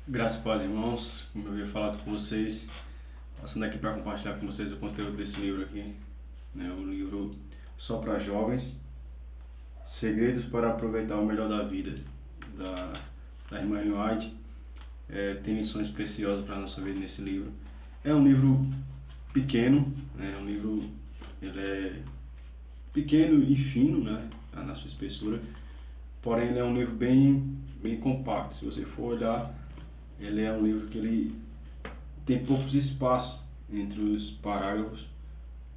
Graças a Deus, irmãos, como eu havia falado com vocês, passando aqui para compartilhar com vocês o conteúdo desse livro aqui, né? Um livro só para jovens, Segredos para aproveitar o melhor da vida, da, da irmã Ellen White. Tem lições preciosas para a nossa vida nesse livro. É um livro pequeno, né? É um livro, ele é pequeno e fino, né? Na sua espessura, porém ele é um livro bem compacto. Se você for olhar, ele é um livro que ele tem poucos espaços entre os parágrafos,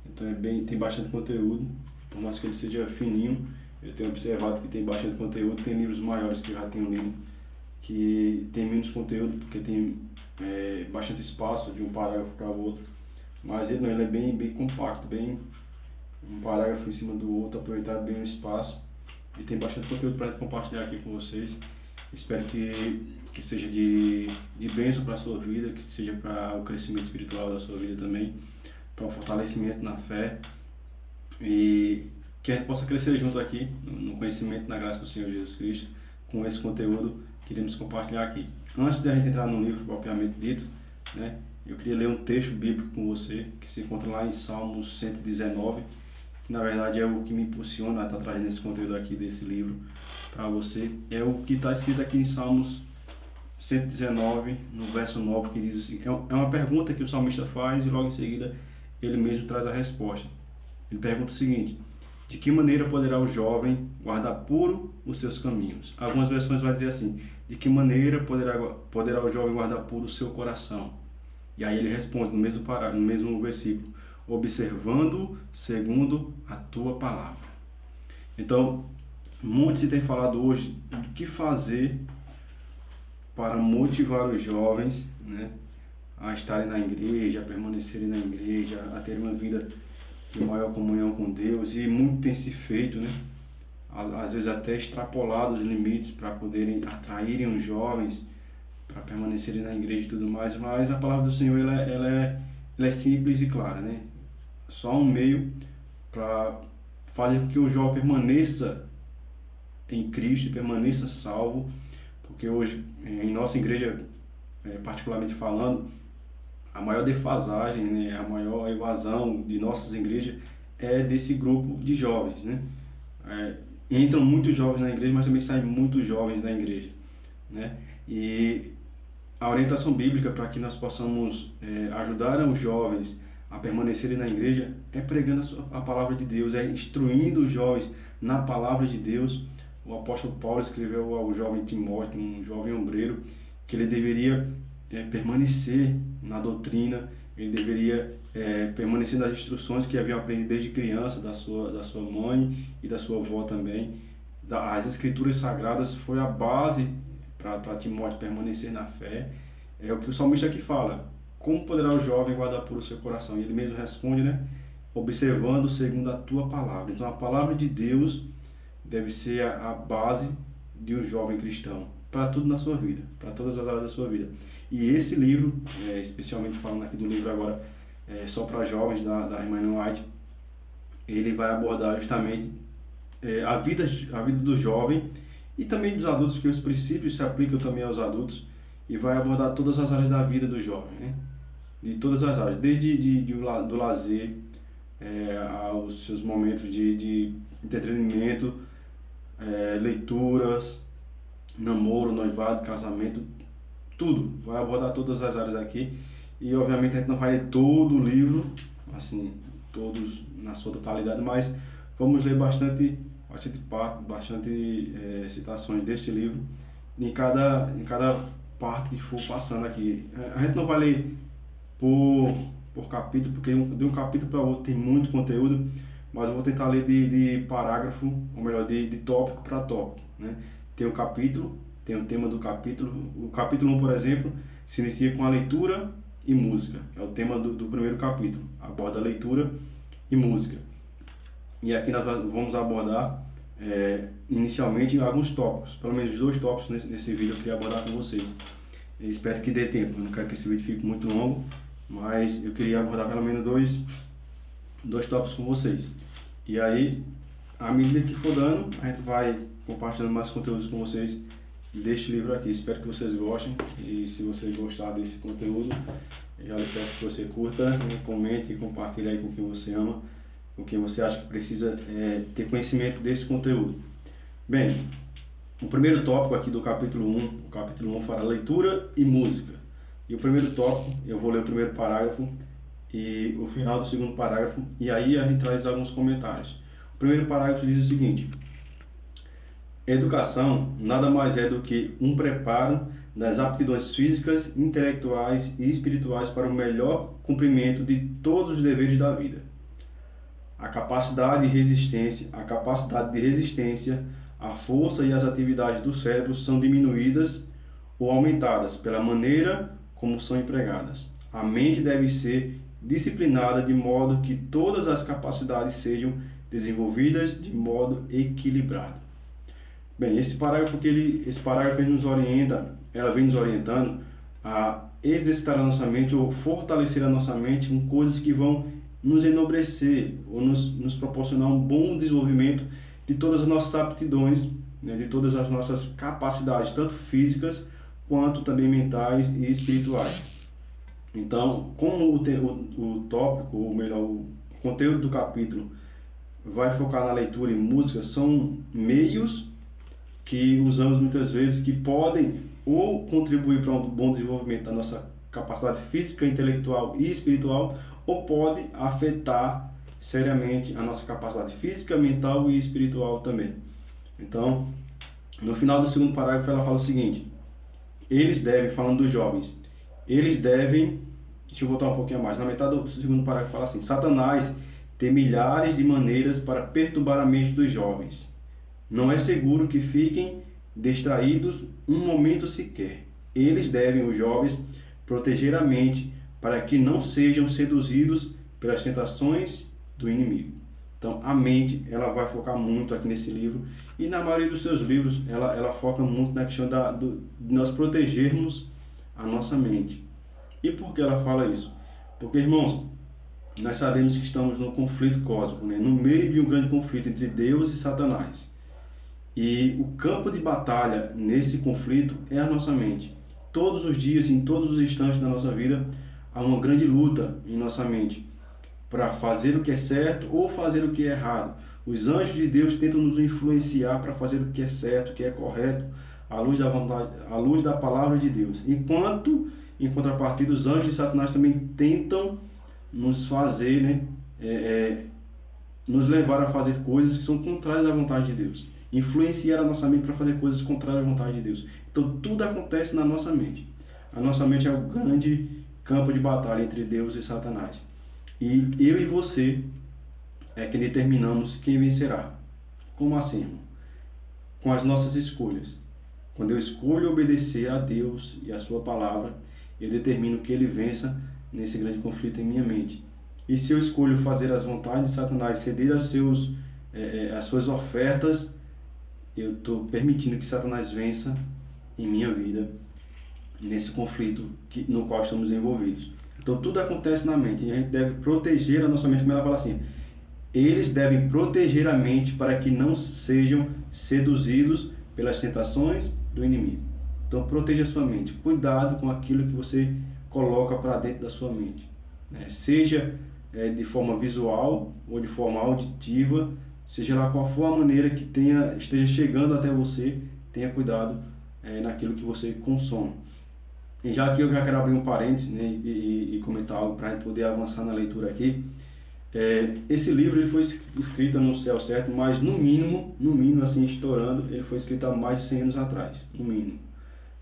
então tem bastante conteúdo, por mais que ele seja fininho. Eu tenho observado que tem bastante conteúdo. Tem livros maiores que eu já tenho lido que tem menos conteúdo, porque tem bastante espaço de um parágrafo para o outro, mas ele não, ele é bem compacto, bem um parágrafo em cima do outro, aproveitar bem o espaço, e tem bastante conteúdo para compartilhar aqui com vocês. Espero que seja de bênção para a sua vida, que seja para o crescimento espiritual da sua vida também, para um fortalecimento na fé, e que a gente possa crescer junto aqui no conhecimento, na graça do Senhor Jesus Cristo, com esse conteúdo que iremos compartilhar aqui. Antes de a gente entrar no livro propriamente dito, né, eu queria ler um texto bíblico com você, que se encontra lá em Salmos 119, que na verdade é o que me impulsiona a estar trazendo esse conteúdo aqui desse livro para você. É o que está escrito aqui em Salmos 119, no verso 9, que diz assim, é uma pergunta que o salmista faz e logo em seguida ele mesmo traz a resposta. Ele pergunta o seguinte: de que maneira poderá o jovem guardar puro os seus caminhos? Algumas versões vai dizer assim: de que maneira poderá o jovem guardar puro o seu coração? E aí ele responde no mesmo parágrafo, no mesmo versículo: observando segundo a tua palavra. Então, muito se tem falado hoje do que fazer para motivar os jovens, né, a estarem na igreja, a permanecerem na igreja, a terem uma vida de maior comunhão com Deus. E muito tem se feito, né, às vezes até extrapolado os limites para poderem atraírem os jovens para permanecerem na igreja e tudo mais. Mas a palavra do Senhor ela é simples e clara, né? Só um meio para fazer com que o jovem permaneça em Cristo e permaneça salvo, porque hoje em nossa igreja, particularmente falando, a maior defasagem, né, a maior evasão de nossas igrejas é desse grupo de jovens, né? Entram muitos jovens na igreja, mas também saem muitos jovens da igreja, né? E a orientação bíblica para que nós possamos ajudar os jovens a permanecerem na igreja é pregando a palavra de Deus, é instruindo os jovens na palavra de Deus. O apóstolo Paulo escreveu ao jovem Timóteo, um jovem obreiro, que ele deveria permanecer na doutrina, ele deveria permanecer nas instruções que havia aprendido desde criança, da sua mãe e da sua avó também. As escrituras sagradas foi a base para Timóteo permanecer na fé. É o que o salmista aqui fala: como poderá o jovem guardar puro o seu coração? E ele mesmo responde, né, observando segundo a tua palavra. Então a palavra de Deus deve ser a base de um jovem cristão, para tudo na sua vida, para todas as áreas da sua vida. E esse livro, especialmente falando aqui do livro agora, só para jovens, da irmã Ellen White, ele vai abordar justamente a vida do jovem e também dos adultos, que os princípios se aplicam também aos adultos, e vai abordar todas as áreas da vida do jovem, né? De todas as áreas, desde do lazer aos seus momentos de entretenimento, leituras, namoro, noivado, casamento, tudo. Vai abordar todas as áreas aqui. E obviamente a gente não vai ler todo o livro, assim, todos na sua totalidade, mas vamos ler bastante citações deste livro em cada parte que for passando aqui. A gente não vai ler por capítulo, porque de um capítulo para outro tem muito conteúdo, mas eu vou tentar ler de parágrafo, ou melhor, de tópico para tópico, né? Tem um capítulo, tem o tema do capítulo. O capítulo 1, por exemplo, se inicia com a leitura e música. É o tema do primeiro capítulo, aborda a leitura e música. E aqui nós vamos abordar inicialmente alguns tópicos, pelo menos 2 tópicos nesse vídeo eu queria abordar com vocês. Eu espero que dê tempo, eu não quero que esse vídeo fique muito longo, mas eu queria abordar pelo menos dois tópicos com vocês. E aí, à medida que for dando, a gente vai compartilhando mais conteúdos com vocês deste livro aqui. Espero que vocês gostem, e se vocês gostarem desse conteúdo, eu já lhe peço que você curta, comente e compartilhe aí com quem você ama, com quem você acha que precisa ter conhecimento desse conteúdo. Bem, o primeiro tópico aqui do capítulo 1, o capítulo 1 fala leitura e música. E o primeiro tópico, eu vou ler o primeiro parágrafo e o final do segundo parágrafo, e aí a gente traz alguns comentários. O primeiro parágrafo diz o seguinte: educação nada mais é do que um preparo das aptidões físicas, intelectuais e espirituais para o melhor cumprimento de todos os deveres da vida. A capacidade de resistência, a força e as atividades do cérebro são diminuídas ou aumentadas pela maneira como são empregadas. A mente deve ser disciplinada de modo que todas as capacidades sejam desenvolvidas de modo equilibrado. Bem, esse parágrafo ele nos orienta, ela vem nos orientando a exercitar a nossa mente ou fortalecer a nossa mente com coisas que vão nos enobrecer ou nos proporcionar um bom desenvolvimento de todas as nossas aptidões, né, de todas as nossas capacidades, tanto físicas quanto também mentais e espirituais. Então, como o tópico, ou melhor, o conteúdo do capítulo vai focar na leitura e música, são meios que usamos muitas vezes que podem ou contribuir para um bom desenvolvimento da nossa capacidade física, intelectual e espiritual, ou pode afetar seriamente a nossa capacidade física, mental e espiritual também. Então, no final do segundo parágrafo ela fala o seguinte: eles devem, falando dos jovens, eles devem, deixa eu voltar um pouquinho a mais, na metade do segundo parágrafo fala assim: Satanás tem milhares de maneiras para perturbar a mente dos jovens. Não é seguro que fiquem distraídos um momento sequer. Eles devem, os jovens, proteger a mente para que não sejam seduzidos pelas tentações do inimigo. Então, a mente, ela vai focar muito aqui nesse livro, e na maioria dos seus livros, ela foca muito na questão de nós protegermos a nossa mente. E por que ela fala isso? Porque, irmãos, nós sabemos que estamos num conflito cósmico, né? No meio de um grande conflito entre Deus e Satanás. E o campo de batalha nesse conflito é a nossa mente. Todos os dias, em todos os instantes da nossa vida, há uma grande luta em nossa mente para fazer o que é certo ou fazer o que é errado. Os anjos de Deus tentam nos influenciar para fazer o que é certo, o que é correto, à luz da vontade, à luz da palavra de Deus. Enquanto, em contrapartida, os anjos de Satanás também tentam nos fazer, né, nos levar a fazer coisas que são contrárias à vontade de Deus. Influenciar a nossa mente para fazer coisas contrárias à vontade de Deus. Então, tudo acontece na nossa mente. A nossa mente é o grande campo de batalha entre Deus e Satanás. E eu e você é que determinamos quem vencerá. Como assim, irmão? Com as nossas escolhas. Quando eu escolho obedecer a Deus e a sua palavra, eu determino que ele vença nesse grande conflito em minha mente. E se eu escolho fazer as vontades de Satanás, ceder às suas ofertas, eu estou permitindo que Satanás vença em minha vida, nesse conflito no qual estamos envolvidos. Então tudo acontece na mente, e a gente deve proteger a nossa mente, como ela fala assim: eles devem proteger a mente para que não sejam seduzidos pelas tentações do inimigo. Então proteja a sua mente, cuidado com aquilo que você coloca para dentro da sua mente, né? Seja de forma visual ou de forma auditiva, seja lá qual for a maneira que esteja chegando até você, tenha cuidado naquilo que você consome. E já que eu já quero abrir um parênteses, né, e comentar algo para a gente poder avançar na leitura aqui, esse livro ele foi escrito, eu não sei ao certo, mas no mínimo assim, estourando, ele foi escrito há mais de 100 anos atrás, no mínimo,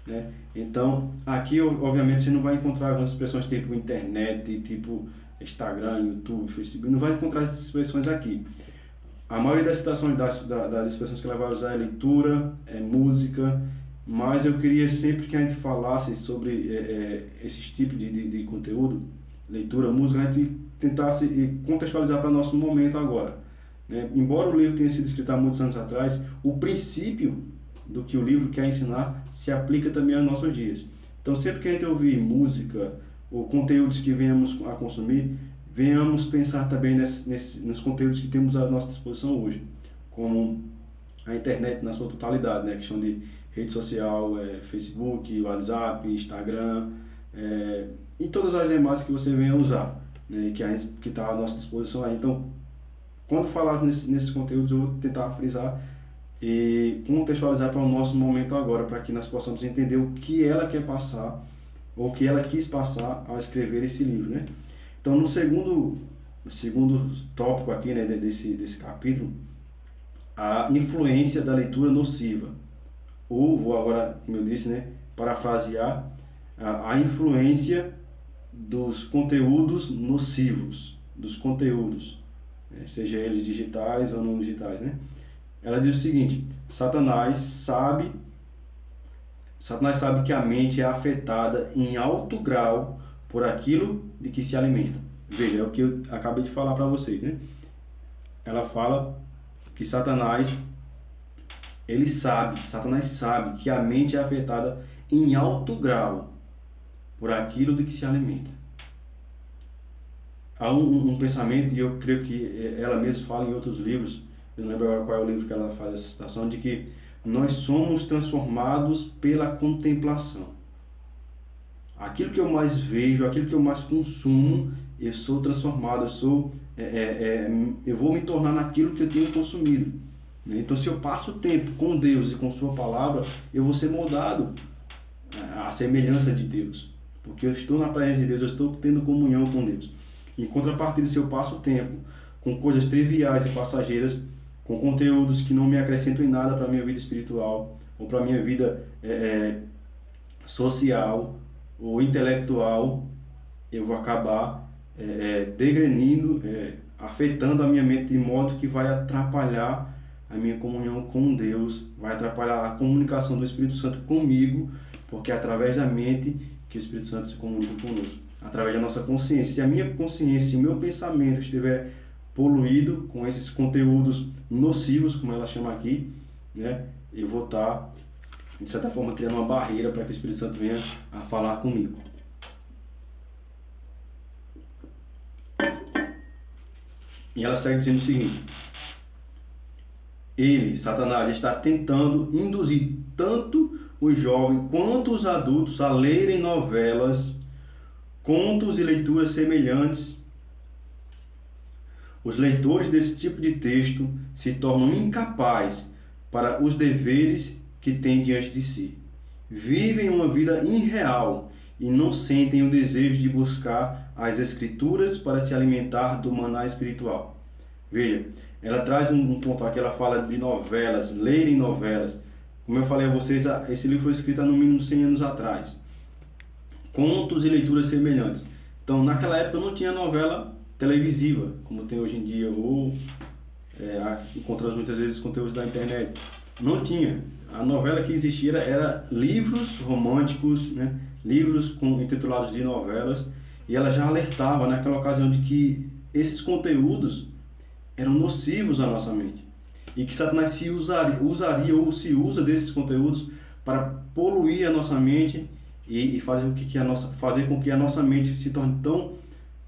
né? Então, aqui obviamente você não vai encontrar algumas expressões tipo internet, tipo Instagram, YouTube, Facebook, não vai encontrar essas expressões aqui. A maioria das citações das expressões que ela vai usar é leitura, música, mas eu queria sempre que a gente falasse sobre esses tipos de conteúdo, leitura, música, a gente tentasse contextualizar para o nosso momento agora, né? Embora o livro tenha sido escrito há muitos anos atrás, o princípio do que o livro quer ensinar se aplica também aos nossos dias. Então, sempre que a gente ouvir música ou conteúdos que venhamos a consumir, venhamos pensar também nos conteúdos que temos à nossa disposição hoje, como a internet na sua totalidade, né? A questão de rede social, Facebook, WhatsApp, Instagram, e todas as demais que você venha usar, né, que está à nossa disposição aí. Então, quando falar nesses conteúdos, eu vou tentar frisar e contextualizar para o nosso momento agora, para que nós possamos entender o que ela quer passar, ou o que ela quis passar ao escrever esse livro, né? Então, no segundo tópico aqui, né, desse capítulo, a influência da leitura nociva. Ou, vou agora, como eu disse, né, parafrasear, a influência dos conteúdos nocivos, dos conteúdos, né, seja eles digitais ou não digitais, né? Ela diz o seguinte: Satanás sabe que a mente é afetada em alto grau por aquilo de que se alimenta. Veja, é o que eu acabei de falar para vocês, né? Ela fala que Satanás sabe que a mente é afetada em alto grau por aquilo de que se alimenta. Há um pensamento, e eu creio que ela mesma fala em outros livros, eu não lembro agora qual é o livro que ela faz essa citação, de que nós somos transformados pela contemplação. Aquilo que eu mais vejo, aquilo que eu mais consumo, eu sou transformado, eu vou me tornar naquilo que eu tenho consumido. Então, se eu passo tempo com Deus e com Sua Palavra, eu vou ser moldado à semelhança de Deus. Porque eu estou na presença de Deus, eu estou tendo comunhão com Deus. Em contrapartida, se eu passo tempo com coisas triviais e passageiras, com conteúdos que não me acrescentam em nada para a minha vida espiritual, ou para a minha vida social ou intelectual, eu vou acabar degrenindo, afetando a minha mente de modo que vai atrapalhar a minha comunhão com Deus, vai atrapalhar a comunicação do Espírito Santo comigo, porque é através da mente que o Espírito Santo se comunica conosco, através da nossa consciência. Se a minha consciência e o meu pensamento estiver poluído com esses conteúdos nocivos, como ela chama aqui, né, eu vou estar, de certa forma, criando uma barreira para que o Espírito Santo venha a falar comigo. E ela segue dizendo o seguinte: Satanás, está tentando induzir tanto os jovens quanto os adultos a lerem novelas, contos e leituras semelhantes. Os leitores desse tipo de texto se tornam incapazes para os deveres que têm diante de si. Vivem uma vida irreal e não sentem o desejo de buscar as Escrituras para se alimentar do maná espiritual. Veja, ela traz um ponto aqui, ela fala de novelas, lerem novelas. Como eu falei a vocês, esse livro foi escrito há no mínimo 100 anos atrás. Contos e leituras semelhantes. Então, naquela época não tinha novela televisiva, como tem hoje em dia, ou encontramos muitas vezes conteúdos da internet. Não tinha. A novela que existia era livros românticos, né? Livros intitulados de novelas, e ela já alertava naquela ocasião de que esses conteúdos eram nocivos à nossa mente, e que Satanás se usaria ou se usa desses conteúdos para poluir a nossa mente e fazer com que a nossa mente se torne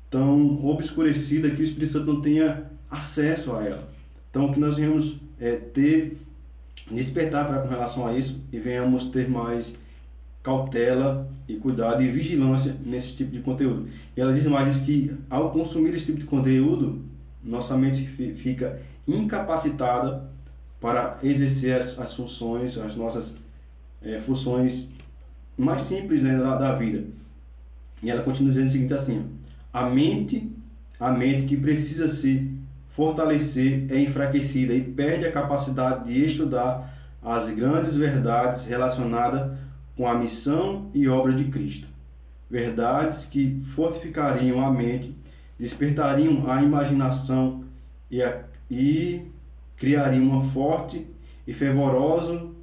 tão obscurecida que o Espírito Santo não tenha acesso a ela. Então, o que nós venhamos despertar com relação a isso, e venhamos ter mais cautela e cuidado e vigilância nesse tipo de conteúdo. E ela diz que ao consumir esse tipo de conteúdo, nossa mente fica incapacitada para exercer as funções, as nossas funções mais simples, né, da vida. E ela continua dizendo o seguinte assim: a mente que precisa se fortalecer é enfraquecida e perde a capacidade de estudar as grandes verdades relacionadas com a missão e obra de Cristo. Verdades que fortificariam a mente, despertariam a imaginação e criariam uma forte e fervoroso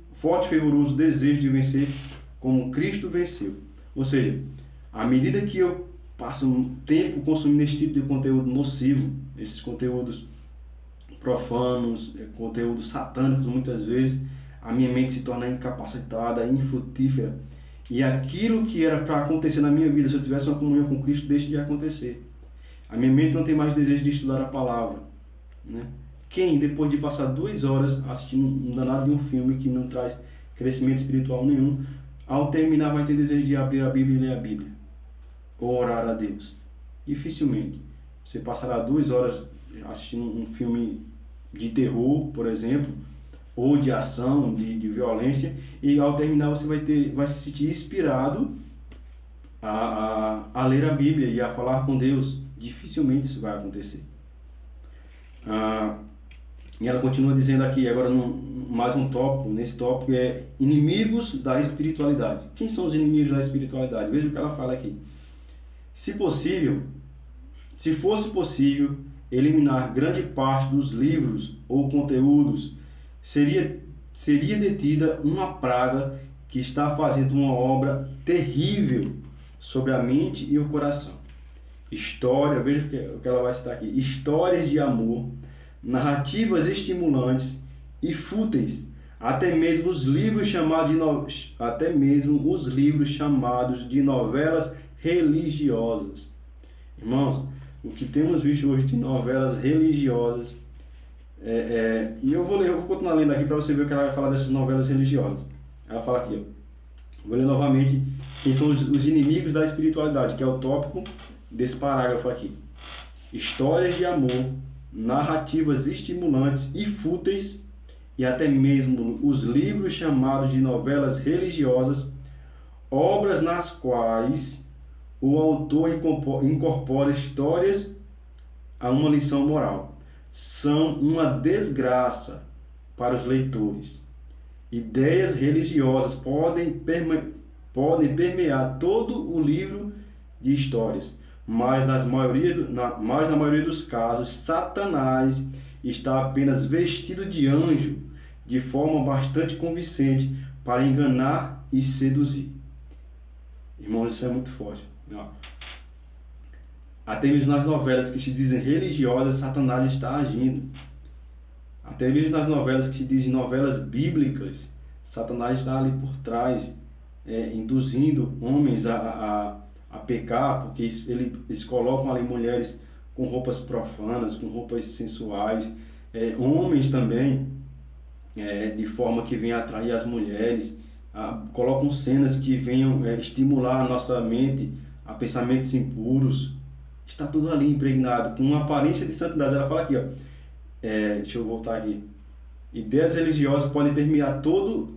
desejo de vencer como Cristo venceu. Ou seja, à medida que eu passo um tempo consumindo esse tipo de conteúdo nocivo, esses conteúdos profanos, conteúdos satânicos muitas vezes, a minha mente se torna incapacitada, infrutífera, e aquilo que era para acontecer na minha vida, se eu tivesse uma comunhão com Cristo, deixa de acontecer. A minha mente não tem mais desejo de estudar a palavra, né? Quem, depois de passar 2 horas assistindo um danado de um filme que não traz crescimento espiritual nenhum. Ao terminar vai ter desejo de abrir a Bíblia e ler a Bíblia, ou orar a Deus. Dificilmente. Você passará 2 horas assistindo um filme de terror, por exemplo, ou de ação, de violência, e ao terminar você vai se sentir inspirado a ler a Bíblia e a falar com Deus. Dificilmente isso vai acontecer. E ela continua dizendo aqui, agora mais um tópico, nesse tópico é inimigos da espiritualidade. Quem são os inimigos da espiritualidade? Veja o que ela fala aqui. Se fosse possível eliminar grande parte dos livros ou conteúdos, seria detida uma praga que está fazendo uma obra terrível sobre a mente e o coração. Veja o que ela vai citar aqui. Histórias de amor, narrativas estimulantes e fúteis, até mesmo os livros chamados de novelas religiosas. Irmãos, o que temos visto hoje de novelas religiosas, e eu vou continuar lendo aqui para você ver o que ela vai falar dessas novelas religiosas. Ela fala aqui, vou ler novamente quem são os inimigos da espiritualidade, que é o tópico desse parágrafo aqui. Histórias de amor, narrativas estimulantes e fúteis, e até mesmo os livros chamados de novelas religiosas, obras nas quais o autor incorpora histórias a uma lição moral. São uma desgraça para os leitores. Ideias religiosas podem permear todo o livro de histórias, mas na maioria dos casos, Satanás está apenas vestido de anjo, de forma bastante convincente, para enganar e seduzir. Irmãos, isso é muito forte. Até mesmo nas novelas que se dizem religiosas, Satanás está agindo. Até mesmo nas novelas que se dizem novelas bíblicas, Satanás está ali por trás, induzindo homens a pecar, porque eles colocam ali mulheres com roupas profanas, com roupas sensuais, homens também, de forma que venham atrair as mulheres, colocam cenas que venham estimular a nossa mente a pensamentos impuros. Está tudo ali impregnado, com uma aparência de santidade. Ela fala aqui, deixa eu voltar aqui. Ideias religiosas podem permear todo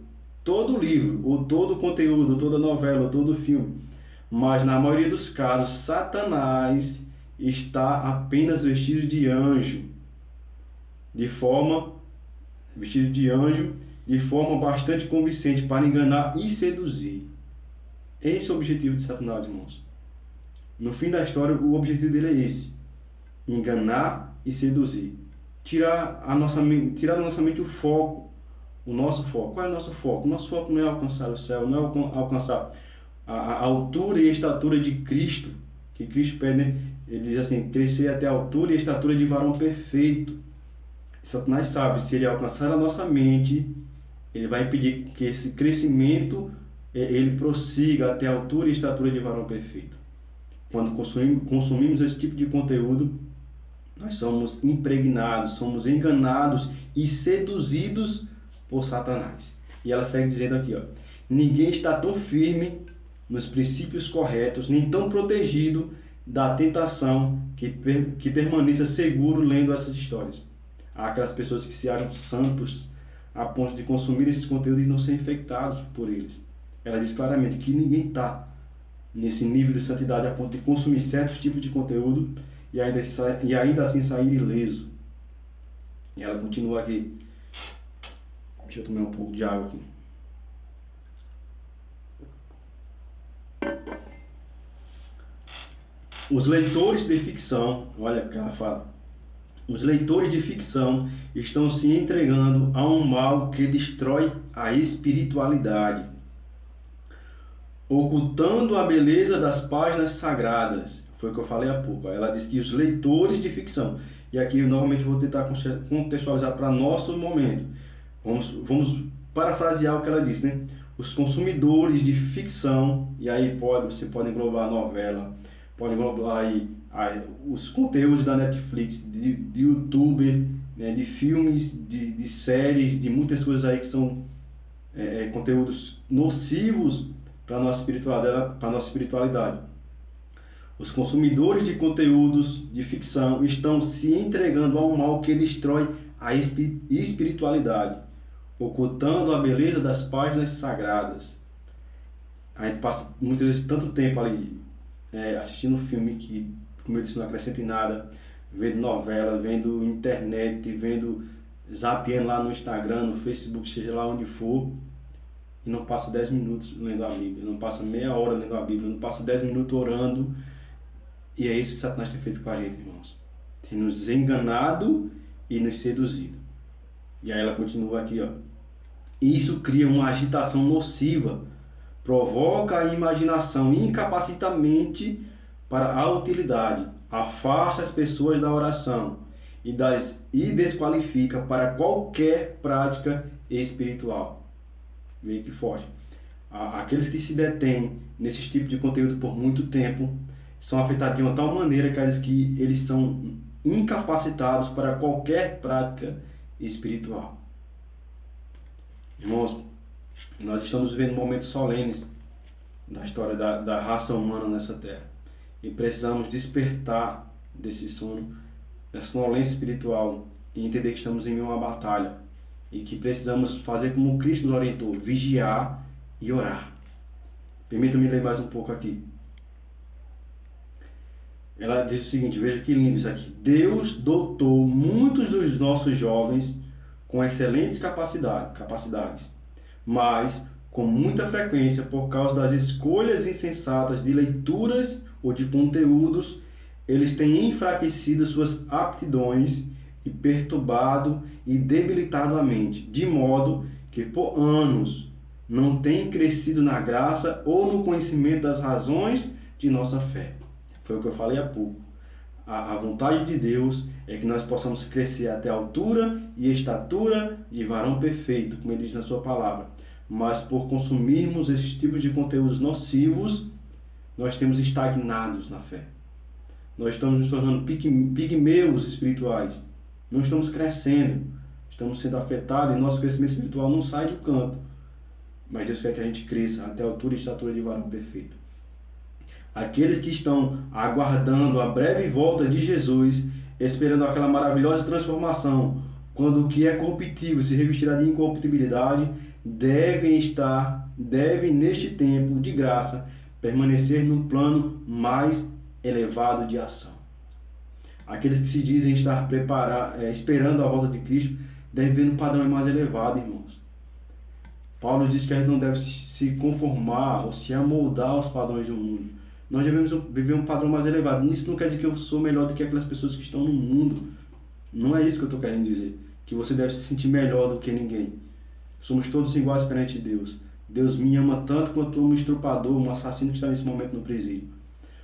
o livro, ou todo o conteúdo, ou toda a novela, ou todo o filme. Mas na maioria dos casos, Satanás está apenas vestido de anjo, de forma bastante convincente, para enganar e seduzir. Esse é o objetivo de Satanás, irmãos. No fim da história, o objetivo dele é esse: enganar e seduzir. Tirar da nossa mente o nosso foco. Qual é o nosso foco? O nosso foco não é alcançar o céu, não é alcançar a altura e a estatura de Cristo, que Cristo pede, né? Ele diz assim, crescer até a altura e a estatura de varão perfeito. Satanás sabe, se ele alcançar a nossa mente, ele vai impedir que esse crescimento ele prossiga até a altura e a estatura de varão perfeito. Quando consumimos esse tipo de conteúdo, nós somos impregnados, somos enganados e seduzidos por Satanás. E ela segue dizendo aqui, ninguém está tão firme nos princípios corretos, nem tão protegido da tentação que permaneça seguro lendo essas histórias. Há aquelas pessoas que se acham santos a ponto de consumir esses conteúdos e não ser infectados por eles. Ela diz claramente que ninguém está nesse nível de santidade a ponto de consumir certos tipos de conteúdo e ainda assim sair ileso. E ela continua aqui. Deixa eu tomar um pouco de água aqui. Os leitores de ficção, olha o que ela fala, os leitores de ficção estão se entregando a um mal que destrói a espiritualidade, ocultando a beleza das páginas sagradas. Foi o que eu falei há pouco. Ela diz que os leitores de ficção, e aqui eu novamente vou tentar contextualizar para nosso momento. Vamos parafrasear o que ela disse, né? Os consumidores de ficção, e aí você pode englobar a novela, pode englobar aí os conteúdos da Netflix, de YouTube, né, de filmes, de séries, de muitas coisas aí que são conteúdos nocivos para a nossa espiritualidade. Os consumidores de conteúdos de ficção estão se entregando a um mal que destrói a espiritualidade, ocultando a beleza das páginas sagradas. A gente passa muitas vezes tanto tempo ali assistindo um filme que, como eu disse, não acrescenta em nada, vendo novela, vendo internet, vendo zapeando lá no Instagram, no Facebook, seja lá onde for, e não passa 10 minutos lendo a Bíblia, não passa meia hora lendo a Bíblia, não passa 10 minutos orando. E é isso que Satanás tem feito com a gente, irmãos. Tem nos enganado e nos seduzido. E aí ela continua aqui, ó. Isso cria uma agitação nociva, provoca a imaginação, incapacita a mente para a utilidade, afasta as pessoas da oração e desqualifica para qualquer prática espiritual. Veja que forte. Aqueles que se detêm nesses tipos de conteúdo por muito tempo são afetados de uma tal maneira que eles são incapacitados para qualquer prática espiritual. Irmãos, nós estamos vivendo momentos solenes da história da raça humana nessa terra. E precisamos despertar desse sono, dessa sonolência espiritual, e entender que estamos em meio a uma batalha. E que precisamos fazer como Cristo nos orientou, vigiar e orar. Permita-me ler mais um pouco aqui. Ela diz o seguinte, veja que lindo isso aqui. Deus dotou muitos dos nossos jovens com excelentes capacidades, mas com muita frequência, por causa das escolhas insensatas de leituras ou de conteúdos, eles têm enfraquecido suas aptidões e perturbado e debilitado a mente, de modo que por anos não têm crescido na graça ou no conhecimento das razões de nossa fé. Foi o que eu falei há pouco. A vontade de Deus é que nós possamos crescer até a altura e estatura de varão perfeito, como ele diz na sua palavra. Mas por consumirmos esses tipos de conteúdos nocivos, nós temos estagnados na fé. Nós estamos nos tornando pigmeus espirituais. Não estamos crescendo. Estamos sendo afetados e nosso crescimento espiritual não sai do canto. Mas Deus quer que a gente cresça até a altura e estatura de varão perfeito. Aqueles que estão aguardando a breve volta de Jesus, esperando aquela maravilhosa transformação, quando o que é corruptível se revestirá de incorruptibilidade, devem neste tempo de graça permanecer num plano mais elevado de ação. Aqueles que se dizem estar esperando a volta de Cristo, devem ver um padrão mais elevado, irmãos. Paulo diz que a gente não deve se conformar ou se amoldar aos padrões do mundo. Nós devemos viver um padrão mais elevado. Isso não quer dizer que eu sou melhor do que aquelas pessoas que estão no mundo. Não é isso que eu estou querendo dizer. Que você deve se sentir melhor do que ninguém. Somos todos iguais perante Deus. Deus me ama tanto quanto um estrupador, um assassino que está nesse momento no presídio.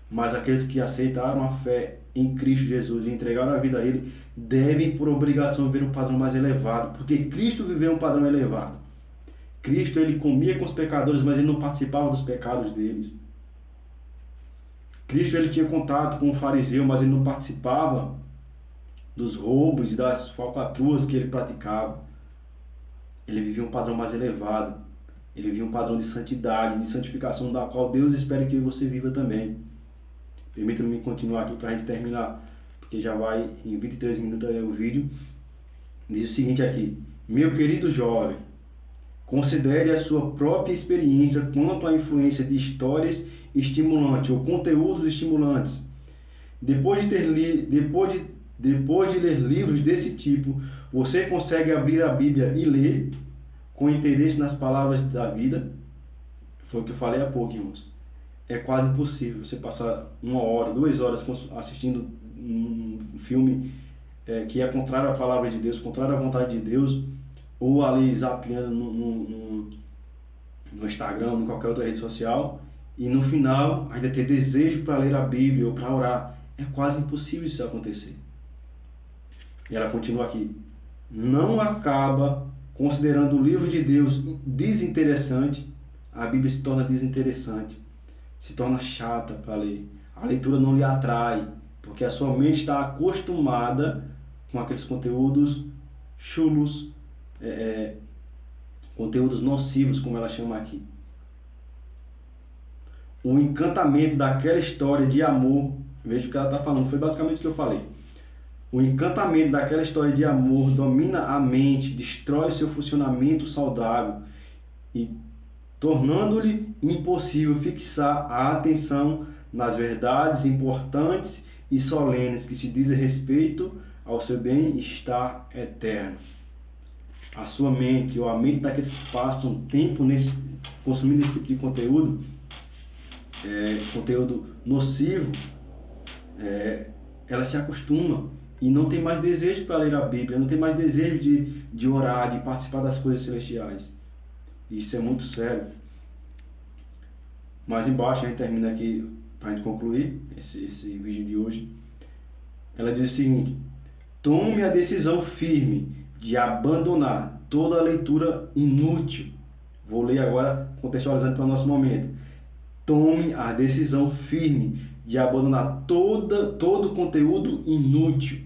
Mas aqueles que aceitaram a fé em Cristo Jesus e entregaram a vida a Ele, devem por obrigação viver um padrão mais elevado. Porque Cristo viveu um padrão elevado. Cristo, Ele comia com os pecadores, mas Ele não participava dos pecados deles. Cristo, ele tinha contato com o fariseu, mas ele não participava dos roubos e das falcatruas que ele praticava. Ele vivia um padrão mais elevado. Ele vivia um padrão de santidade, de santificação, da qual Deus espera que você viva também. Permita-me continuar aqui para a gente terminar, porque já vai em 23 minutos o vídeo. Diz o seguinte aqui: meu querido jovem, considere a sua própria experiência quanto à influência de histórias estimulantes ou conteúdos estimulantes. Depois de ler livros desse tipo, você consegue abrir a Bíblia e ler com interesse nas palavras da vida? Foi o que eu falei há pouco, irmãos. É quase impossível você passar 1 hora, 2 horas assistindo um filme que é contrário à palavra de Deus, contrário à vontade de Deus, ou ali zapeando no Instagram, em qualquer outra rede social, e no final ainda ter desejo para ler a Bíblia ou para orar. É quase impossível isso acontecer. E ela continua aqui: não acaba considerando o livro de Deus desinteressante, a Bíblia se torna desinteressante, se torna chata para ler. A leitura não lhe atrai, porque a sua mente está acostumada com aqueles conteúdos chulos, conteúdos nocivos, como ela chama aqui. O encantamento daquela história de amor, veja o que ela está falando, foi basicamente o que eu falei. O encantamento daquela história de amor domina a mente, destrói o seu funcionamento saudável e tornando-lhe impossível fixar a atenção nas verdades importantes e solenes que se dizem respeito ao seu bem-estar eterno. A sua mente, ou a mente daqueles que passam tempo consumindo esse tipo de conteúdo, conteúdo nocivo, ela se acostuma e não tem mais desejo para ler a Bíblia, não tem mais desejo de orar, de participar das coisas celestiais. Isso é muito sério. Mais embaixo, a gente termina aqui, para a gente concluir esse vídeo de hoje. Ela diz o seguinte: tome a decisão firme de abandonar toda a leitura inútil. Vou ler agora, contextualizando para o nosso momento. Tome a decisão firme de abandonar todo conteúdo inútil.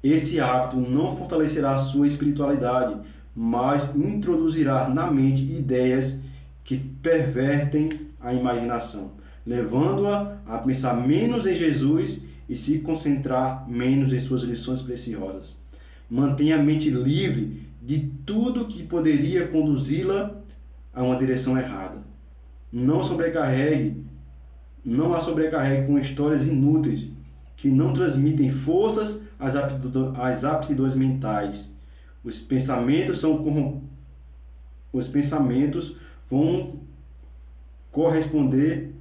Esse hábito não fortalecerá a sua espiritualidade, mas introduzirá na mente ideias que pervertem a imaginação, levando-a a pensar menos em Jesus e se concentrar menos em suas lições preciosas. Mantenha a mente livre de tudo que poderia conduzi-la a uma direção errada. Não a sobrecarregue com histórias inúteis que não transmitem forças às aptidões mentais. Os pensamentos vão corresponder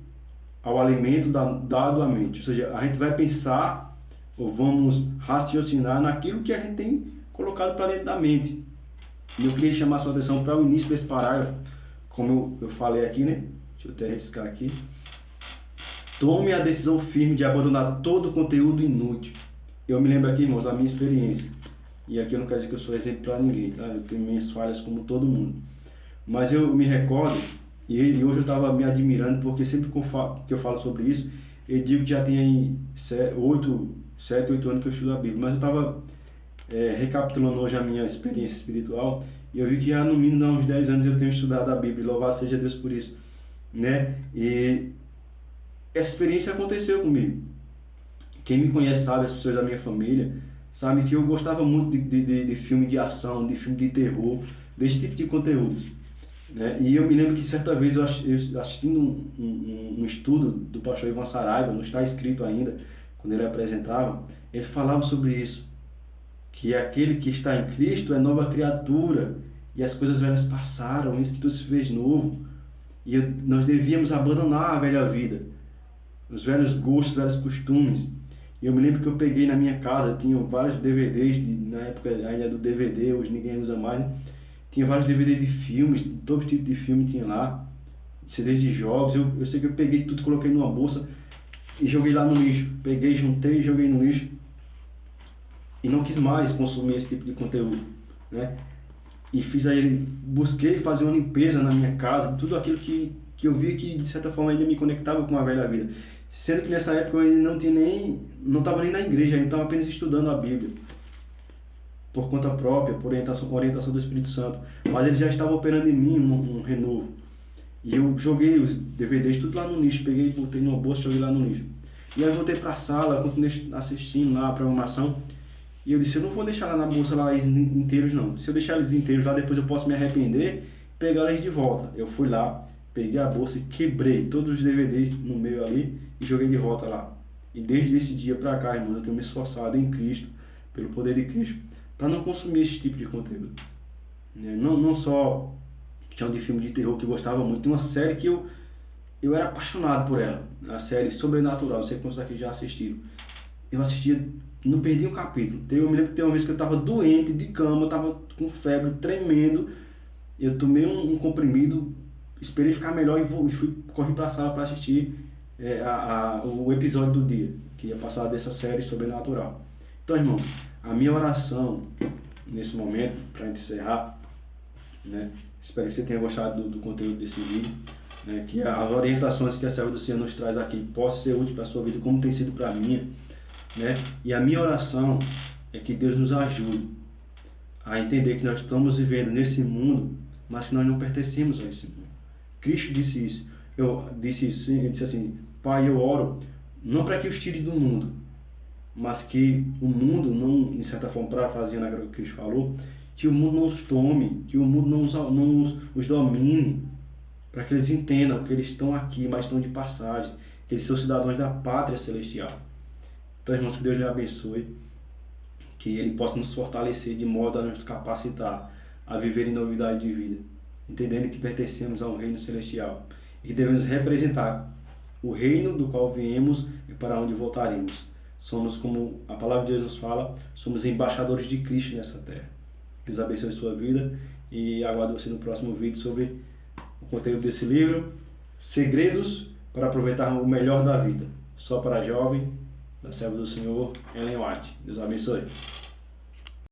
ao alimento dado à mente. Ou seja, a gente vai pensar ou vamos raciocinar naquilo que a gente tem colocado para dentro da mente. E eu queria chamar a sua atenção para o início desse parágrafo, como eu falei aqui, né? Deixa eu até riscar aqui. Tome a decisão firme de abandonar todo o conteúdo inútil. Eu me lembro aqui, irmãos, da minha experiência. E aqui eu não quero dizer que eu sou exemplo para ninguém, tá? Eu tenho minhas falhas como todo mundo. Mas eu me recordo, e hoje eu estava me admirando, porque sempre que eu falo sobre isso, eu digo que já tem aí 7, 8 anos que eu estudo a Bíblia. Mas eu estava recapitulando hoje a minha experiência espiritual, e eu vi que já no mínimo há uns 10 anos eu tenho estudado a Bíblia, louvado seja Deus por isso, né? E essa experiência aconteceu comigo. Quem me conhece sabe, as pessoas da minha família, sabe que eu gostava muito de filme de ação, de filme de terror, desse tipo de conteúdo, né? E eu me lembro que certa vez eu assistindo um estudo do pastor Ivan Saraiva, não está escrito ainda, quando ele apresentava, ele falava sobre isso, que aquele que está em Cristo é nova criatura, e as coisas velhas passaram, isso que tudo se fez novo, e nós devíamos abandonar a velha vida, os velhos gostos, os velhos costumes. E eu me lembro que eu peguei na minha casa, tinha vários DVDs, na época ainda do DVD, hoje ninguém usa mais, né? Tinha vários DVDs de filmes, todo tipo de filme tinha lá, CDs de jogos. Eu sei que eu peguei tudo, coloquei numa bolsa e joguei lá no lixo. Peguei, juntei e joguei no lixo. E não quis mais consumir esse tipo de conteúdo, né? E busquei fazer uma limpeza na minha casa, tudo aquilo que eu via que de certa forma ainda me conectava com a velha vida. Sendo que nessa época eu ainda não estava nem na igreja, eu estava apenas estudando a Bíblia. Por conta própria, por orientação do Espírito Santo. Mas ele já estava operando em mim um renovo. E eu joguei os DVDs tudo lá no lixo, peguei, botei numa bolsa e joguei lá no lixo. E aí eu voltei para a sala, continuei assistindo lá a programação. E eu disse, eu não vou deixar lá na bolsa lá eles inteiros não. Se eu deixar eles inteiros lá, depois eu posso me arrepender e pegar eles de volta. Eu fui lá, peguei a bolsa e quebrei todos os DVDs no meio ali e joguei de volta lá. E desde esse dia para cá, irmão, eu tenho me esforçado em Cristo, pelo poder de Cristo, para não consumir esse tipo de conteúdo. Não só questão de filme de terror que eu gostava muito, tem uma série que eu era apaixonado por ela, a série Sobrenatural, não sei quantos aqui já assistiram. Eu assistia, não perdi um capítulo. Eu me lembro que tem uma vez que eu estava doente, de cama, eu estava com febre, tremendo, eu tomei um comprimido, esperei ficar melhor e corri para a sala para assistir o episódio do dia, que ia passar dessa série Sobrenatural. Então, irmão, a minha oração nesse momento, para encerrar, né? Espero que você tenha gostado do conteúdo desse vídeo, né? Que as orientações que a Serva do Senhor nos traz aqui possam ser úteis para a sua vida, como tem sido para a minha, né? E a minha oração é que Deus nos ajude a entender que nós estamos vivendo nesse mundo, mas que nós não pertencemos a esse mundo. Cristo disse isso. Ele disse assim: Pai, eu oro não para que os tire do mundo, mas que o mundo não, em certa forma, parafraseando aquilo que Cristo falou, que o mundo não os tome, que o mundo não os domine, para que eles entendam que eles estão aqui, mas estão de passagem, que eles são cidadãos da pátria celestial. Então, irmãos, que Deus lhe abençoe, que Ele possa nos fortalecer de modo a nos capacitar a viver em novidade de vida, entendendo que pertencemos a um reino celestial e que devemos representar o reino do qual viemos e para onde voltaremos. Somos, como a palavra de Deus nos fala, somos embaixadores de Cristo nessa terra. Deus abençoe a sua vida e aguardo você no próximo vídeo sobre o conteúdo desse livro, Segredos para aproveitar o melhor da vida. Só para jovem, da serva do Senhor, Ellen White. Deus abençoe.